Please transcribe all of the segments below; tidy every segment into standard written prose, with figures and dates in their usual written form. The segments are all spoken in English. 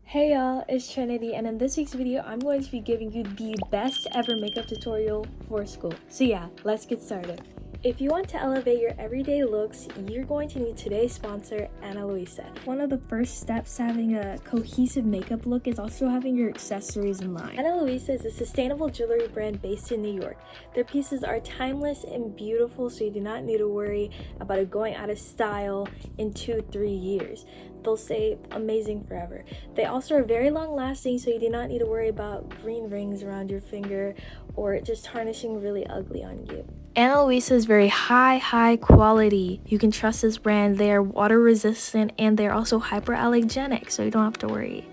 Hey y'all, it's Trinity, and in this week's video, I'm going to be giving you the best ever makeup tutorial for school. So yeah, let's get started. If you want to elevate your everyday looks, you're going to need today's sponsor, Ana Luisa. One of the first steps to having a cohesive makeup look is also having your accessories in line. Ana Luisa is a sustainable jewelry brand based in New York. Their pieces are timeless and beautiful, so you do not need to worry about it going out of style in 2-3 years. They'll stay amazing forever. They also are very long lasting, so you do not need to worry about green rings around your finger or just tarnishing really ugly on you. Ana Luisa is very high quality. You can trust this brand. They are water resistant and they're also hyperallergenic, so you don't have to worry.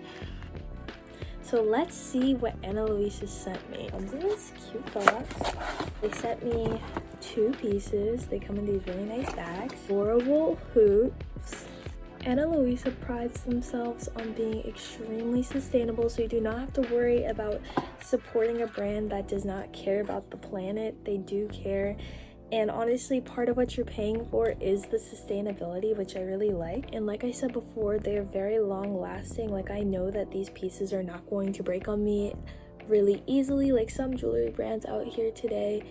So let's see what Ana Luisa sent me. Comes in this cute box. They sent me 2 pieces. They come in these really nice bags. Adorable hoops. Ana Luisa prides themselves on being extremely sustainable, so you do not have to worry about supporting a brand that does not care about the planet. They do care, and honestly, part of what you're paying for is the sustainability, which I really like. And like I said before, they are very long lasting. Like, I know that these pieces are not going to break on me really easily, like some jewelry brands out here today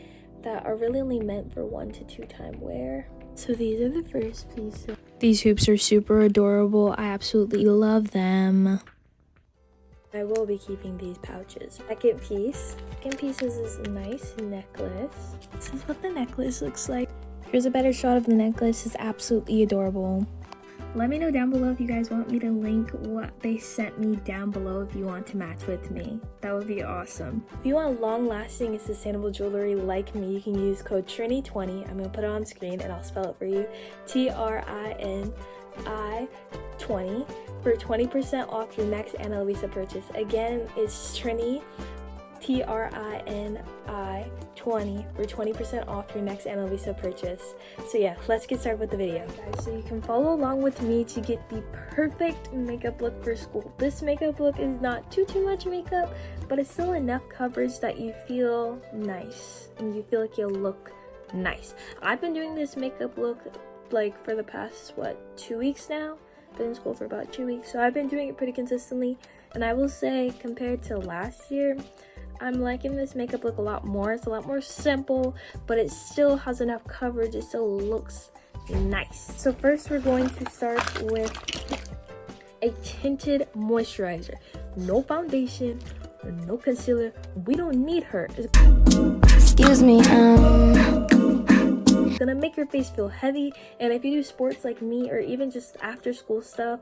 that are really only meant for 1 to 2 time wear. So these are the first pieces. These hoops are super adorable. I absolutely love them. I will be keeping these pouches. Second piece is this nice necklace. This is what the necklace looks like. Here's a better shot of the necklace. It's absolutely adorable. Let me know down below if you guys want me to link what they sent me down below if you want to match with me. That would be awesome. If you want long-lasting and sustainable jewelry like me, you can use code Trini20. I'm going to put it on screen and I'll spell it for you. TRINI20 for 20% off your next Ana Luisa purchase. Again, it's Trini, TRINI20 for 20% off your next Ana Luisa purchase. So yeah, let's get started with the video. Guys, so you can follow along with me to get the perfect makeup look for school. This makeup look is not too much makeup, but it's still enough coverage that you feel nice and you feel like you'll look nice. I've been doing this makeup look like for the past 2 weeks now. Been in school for about 2 weeks, so I've been doing it pretty consistently, and I will say compared to last year, I'm liking this makeup look a lot more. It's a lot more simple, but it still has enough coverage. It still looks nice. So first we're going to start with a tinted moisturizer. No foundation, no concealer. We don't need her. Excuse me, It's gonna make your face feel heavy, and if you do sports like me or even just after school stuff,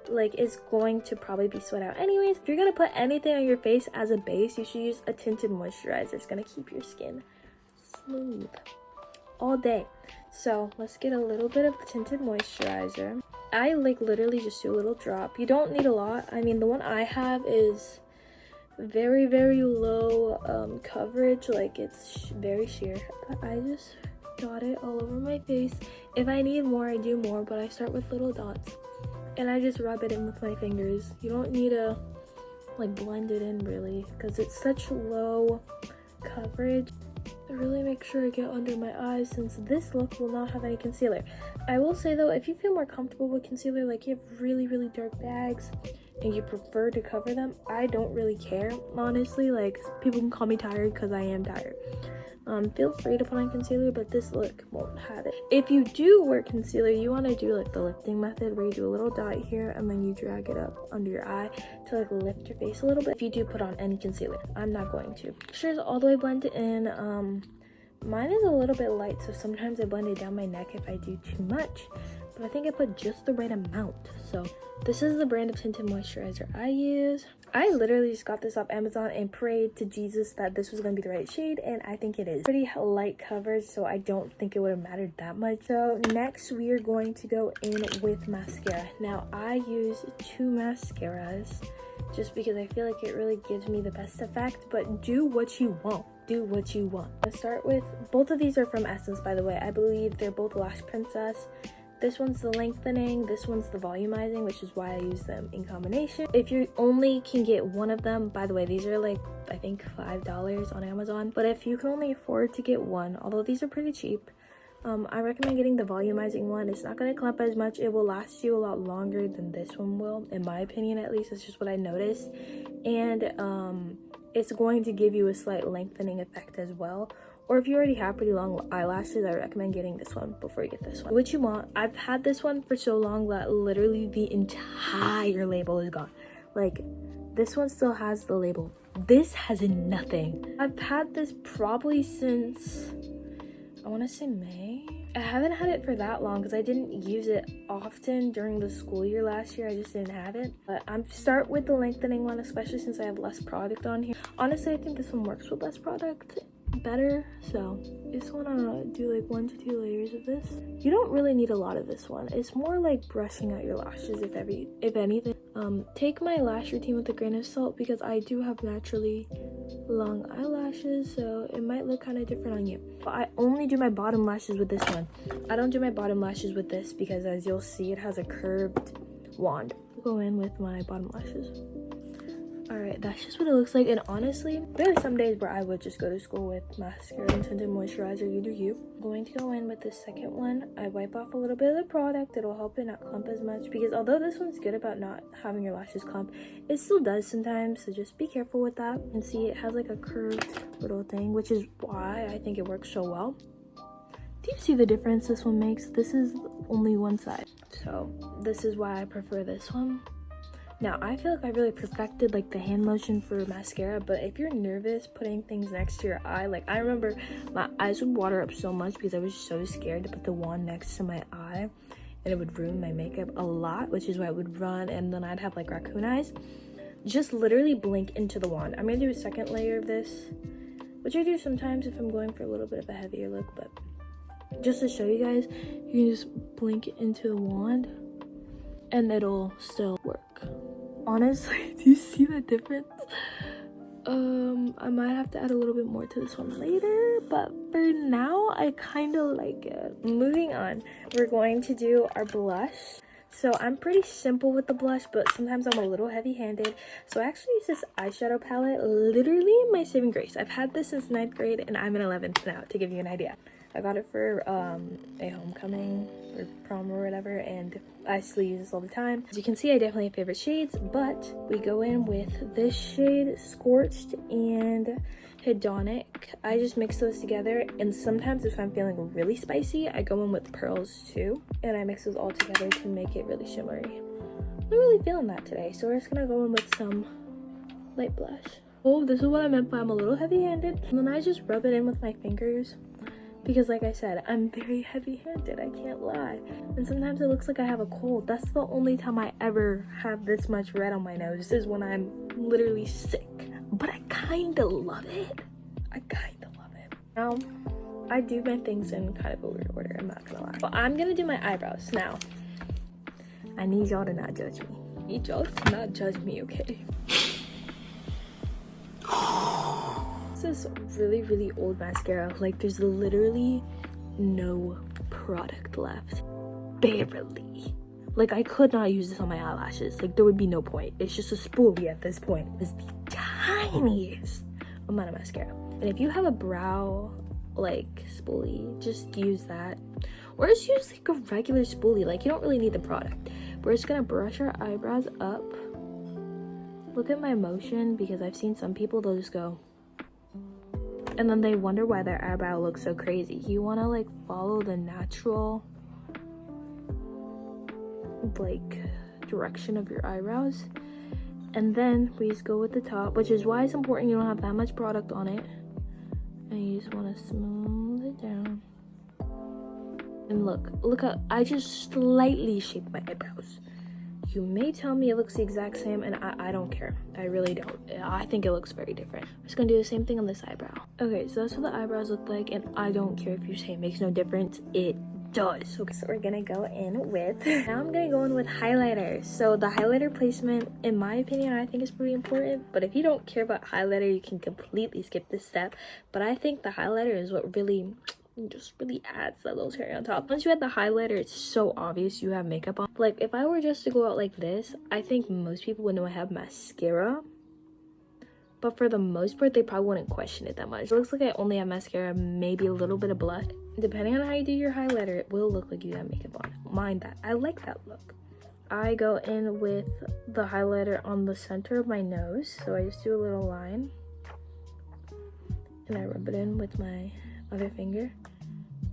like, it's going to probably be sweat out anyways. If you're gonna put anything on your face as a base, you should use a tinted moisturizer. It's gonna keep your skin smooth all day. So let's get a little bit of tinted moisturizer. I literally just do a little drop. You don't need a lot. I mean, the one I have is very low coverage, like it's very sheer, but I just got it all over my face. If I need more, I do more, but I start with little dots and I just rub it in with my fingers. You don't need to like blend it in really, because it's such low coverage. I really make sure I get under my eyes, since this look will not have any concealer. I will say though, if you feel more comfortable with concealer, like you have really dark bags and you prefer to cover them, I don't really care, honestly. Like, people can call me tired because I am tired. Feel free to put on concealer, but this look won't have it. If you do wear concealer, you want to do like the lifting method, where you do a little dot here and then you drag it up under your eye to like lift your face a little bit. If you do put on any concealer, I'm not going to. Make sure it's all the way blended in. Mine is a little bit light, so sometimes I blend it down my neck if I do too much, but I think I put just the right amount. So this is the brand of tinted moisturizer I use. I literally just got this off Amazon and prayed to Jesus that this was going to be the right shade, and I think it is. Pretty light coverage, so I don't think it would have mattered that much. So next we are going to go in with mascara. Now I use 2 mascaras just because I feel like it really gives me the best effect, but do what you want. Do what you want. Let's start with, both of these are from Essence, by the way. I believe they're both Lash Princess. This one's the lengthening, this one's the volumizing, which is why I use them in combination. If you only can get one of them, by the way, these are like, I think $5 on Amazon. But if you can only afford to get one, although these are pretty cheap, I recommend getting the volumizing one. It's not going to clump as much. It will last you a lot longer than this one will, in my opinion at least. That's just what I noticed. And it's going to give you a slight lengthening effect as well. Or if you already have pretty long eyelashes, I recommend getting this one before you get this one. What you want, I've had this one for so long that literally the entire label is gone. Like, this one still has the label. This has nothing. I've had this probably since, I want to say May. I haven't had it for that long because I didn't use it often during the school year last year. I just didn't have it. But I'm start with the lengthening one, especially since I have less product on here. Honestly, I think this one works with less product better. So I just want to do like 1 to 2 layers of this. You don't really need a lot of this one. It's more like brushing out your lashes if anything. Take my lash routine with a grain of salt because I do have naturally long eyelashes, so it might look kind of different on you. But I only do my bottom lashes with this one. I don't do my bottom lashes with this because, as you'll see, it has a curved wand. I'll go in with my bottom lashes. Alright, that's just what it looks like. And honestly, there are some days where I would just go to school with mascara and tinted moisturizer. You do you. I'm going to go in with the second one. I wipe off a little bit of the product. It'll help it not clump as much, because although this one's good about not having your lashes clump, it still does sometimes, so just be careful with that. And see, it has like a curved little thing, which is why I think it works so well. Do you see the difference this one makes? This is only one side, so this is why I prefer this one. Now, I feel like I really perfected like the hand motion for mascara, but if you're nervous putting things next to your eye, like I remember my eyes would water up so much because I was so scared to put the wand next to my eye and it would ruin my makeup a lot, which is why it would run and then I'd have like raccoon eyes. Just literally blink into the wand. I'm gonna do a second layer of this, which I do sometimes if I'm going for a little bit of a heavier look, but just to show you guys, you can just blink into the wand and it'll still work. Honestly, do you see the difference? I might have to add a little bit more to this one later, but for now, I kind of like it. Moving on, we're going to do our blush. So I'm pretty simple with the blush, but sometimes I'm a little heavy-handed. So I actually use this eyeshadow palette, literally my saving grace. I've had this since 9th grade, and I'm in 11th now, to give you an idea. I got it for a homecoming or prom or whatever, and I still use this all the time. As you can see, I definitely have favorite shades, but we go in with this shade, Scorched, and Hedonic. I just mix those together, and sometimes if I'm feeling really spicy, I go in with Pearls too, and I mix those all together to make it really shimmery. I'm not really feeling that today, so we're just gonna go in with some light blush. Oh, this is what I meant by I'm a little heavy-handed. And then I just rub it in with my fingers. Because like I said, I'm very heavy-handed, I can't lie. And sometimes it looks like I have a cold. That's the only time I ever have this much red on my nose, is when I'm literally sick. But I kinda love it. I kinda love it. Now, I do my things in kind of a weird order, I'm not gonna lie. But I'm gonna do my eyebrows now. I need y'all to not judge me. I need y'all to not judge me, okay? This is really old mascara. Like, there's literally no product left. Barely. Like, I could not use this on my eyelashes. Like, there would be no point. It's just a spoolie at this point. It's the tiniest amount of mascara. And if you have a brow like spoolie, just use that, or just use like a regular spoolie. Like, you don't really need the product. We're just gonna brush our eyebrows up. Look at my motion, because I've seen some people, they'll just go, and then they wonder why their eyebrow looks so crazy. You want to like follow the natural like direction of your eyebrows, and then we just go with the top, which is why it's important you don't have that much product on it, and you just want to smooth it down. And look how I just slightly shaped my eyebrows. You may tell me it looks the exact same, and I don't care. I really don't. I think it looks very different. I'm just gonna do the same thing on this eyebrow. Okay, so that's what the eyebrows look like, and I don't care if you say it makes no difference. It does. Okay, so we're gonna go in with, now I'm gonna go in with highlighter. So the highlighter placement, in my opinion, I think is pretty important, but if you don't care about highlighter, you can completely skip this step. But I think the highlighter is what really adds that little cherry on top. Once you add the highlighter, it's so obvious you have makeup on. Like, if I were just to go out like this, I think most people would know I have mascara, but for the most part, they probably wouldn't question it that much. It looks like I only have mascara, maybe a little bit of blush. Depending on how you do your highlighter, it will look like you have makeup on. Mind that. I like that look. I go in with the highlighter on the center of my nose, so I just do a little line. And I rub it in with my other finger.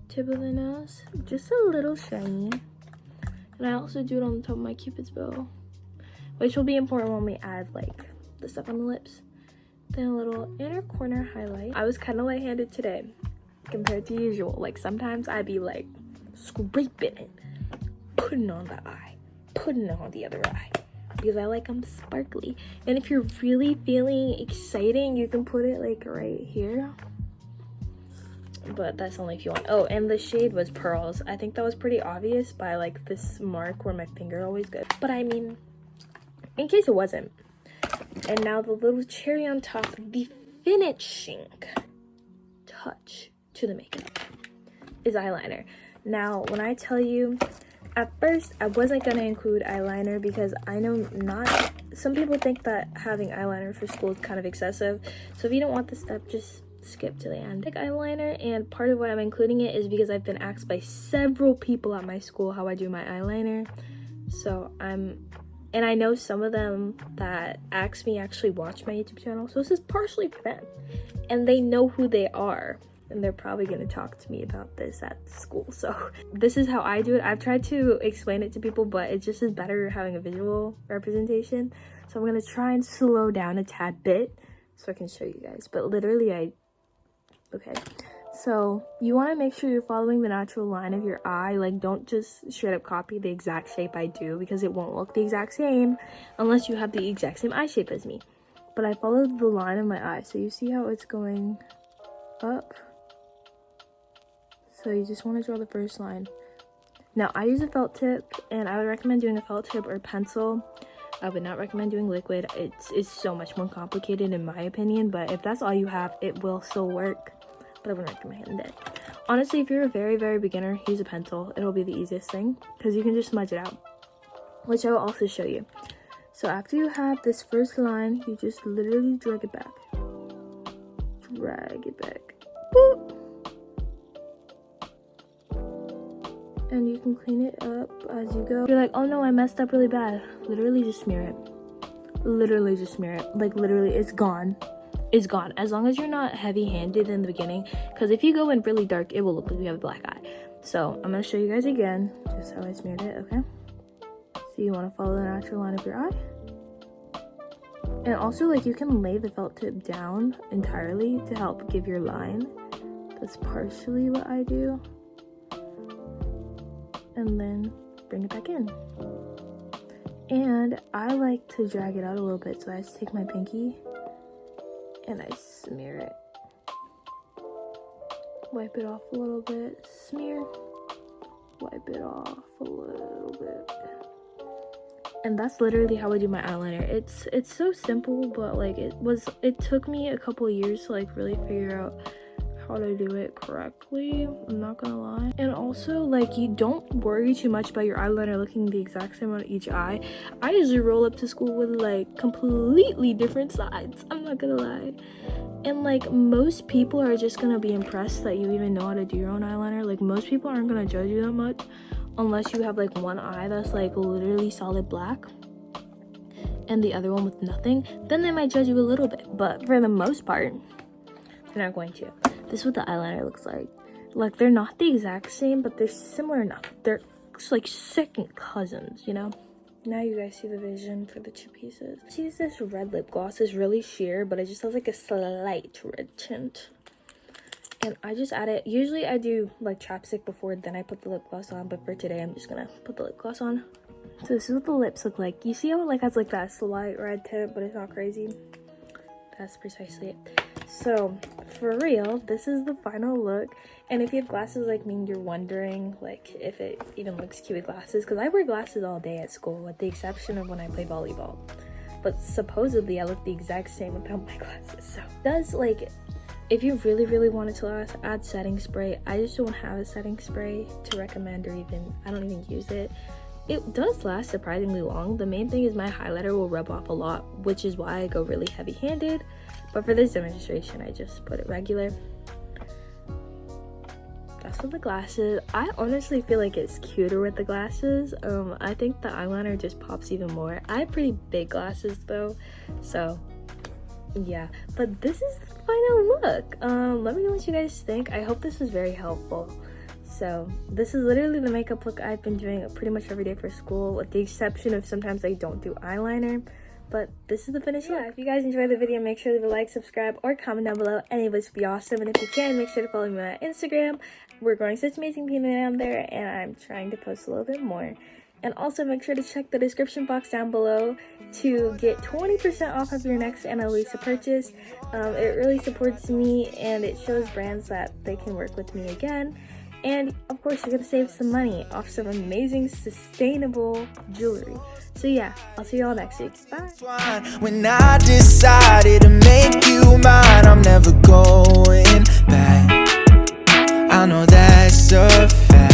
Tip of the nose, just a little shiny. And I also do it on the top of my cupid's bow, which will be important when we add like the stuff on the lips. Then a little inner corner highlight. I was kind of light-handed today compared to usual. Like sometimes I'd be like scraping it, putting on the eye, putting it on the other eye, because I like them sparkly. And if you're really feeling exciting, you can put it like right here, but that's only if you want. Oh, and the shade was Pearls. I think that was pretty obvious by like this mark where my finger always goes, but I mean, in case it wasn't. And now the little cherry on top, the finishing touch to the makeup is eyeliner. Now when I tell you, at first I wasn't gonna include eyeliner because I know not some people think that having eyeliner for school is kind of excessive, so if you don't want this step, just skip to the end. Like eyeliner, and part of why I'm including it is because I've been asked by several people at my school how I do my eyeliner, so and I know some of them that ask me actually watch my YouTube channel, so this is partially for them, and they know who they are, and they're probably going to talk to me about this at school. So this is how I do it. I've tried to explain it to people, but it just is better having a visual representation, so I'm going to try and slow down a tad bit so I can show you guys. But literally okay, so you want to make sure you're following the natural line of your eye. Like, don't just straight up copy the exact shape I do, because it won't look the exact same unless you have the exact same eye shape as me. But I followed the line of my eye, so you see how it's going up. So you just want to draw the first line. Now I use a felt tip, and I would recommend doing a felt tip or pencil. I would not recommend doing liquid. It's so much more complicated in my opinion, but if that's all you have, it will still work. But I wouldn't recommend it. Honestly, if you're a very, very beginner, use a pencil. It'll be the easiest thing because you can just smudge it out, which I will also show you. So after you have this first line, you just literally drag it back. Drag it back. Boop. And you can clean it up as you go. You're like, oh no, I messed up really bad. Literally just smear it. Literally just smear it. Like literally, it's gone. Is gone, as long as you're not heavy-handed in the beginning, because if you go in really dark, it will look like you have a black eye. So I'm going to show you guys again just how I smeared it. Okay, so you want to follow the natural line of your eye, and also like you can lay the felt tip down entirely to help give your line. That's partially what I do, and then bring it back in. And I like to drag it out a little bit, so I just take my pinky and I smear it. Wipe it off a little bit. Smear. Wipe it off a little bit. And that's literally how I do my eyeliner. It's so simple, but like it took me a couple of years to like really figure out how to do it correctly. I'm not gonna lie. And also, like, you don't worry too much about your eyeliner looking the exact same on each eye. I usually roll up to school with like completely different sides, I'm not gonna lie. And like most people are just gonna be impressed that you even know how to do your own eyeliner. Like most people aren't gonna judge you that much unless you have like one eye that's like literally solid black and the other one with nothing. Then they might judge you a little bit, but for the most part they're not going to. This is what the eyeliner looks like. Like, they're not the exact same, but they're similar enough. They're like second cousins, you know? Now you guys see the vision for the two pieces. See, this red lip gloss is really sheer, but it just has like a slight red tint. And I just add it. Usually I do like chapstick before, then I put the lip gloss on, but for today I'm just gonna put the lip gloss on. So this is what the lips look like. You see how it like has like that slight red tint, but it's not crazy? That's precisely it. So for real, this is the final look. And if you have glasses like me and you're wondering like if it even looks cute with glasses, because I wear glasses all day at school with the exception of when I play volleyball, but supposedly I look the exact same without my glasses. So does like, if you really want it to last, add setting spray. I just don't have a setting spray to recommend, or even I don't even use it, it does last surprisingly long. The main thing is my highlighter will rub off a lot, which is why I go really heavy-handed. But for this demonstration, I just put it regular. That's with the glasses. I honestly feel like it's cuter with the glasses. I think the eyeliner just pops even more. I have pretty big glasses though, so yeah. But this is the final look. Let me know what you guys think. I hope this was very helpful. So this is literally the makeup look I've been doing pretty much every day for school, with the exception of sometimes I don't do eyeliner. But this is the finished look. If you guys enjoyed the video, make sure to leave a like, subscribe, or comment down below. Any of this would be awesome. And if you can, make sure to follow me on Instagram. We're growing such amazing people down there, and I'm trying to post a little bit more. And also make sure to check the description box down below to get 20% off of your next Annalisa purchase. It really supports me, and it shows brands that they can work with me again. And of course, you're gonna save some money off some amazing sustainable jewelry. So yeah, I'll see you all next week. Bye. When I decided to make you mine, I'm never going back. I know that's a fact.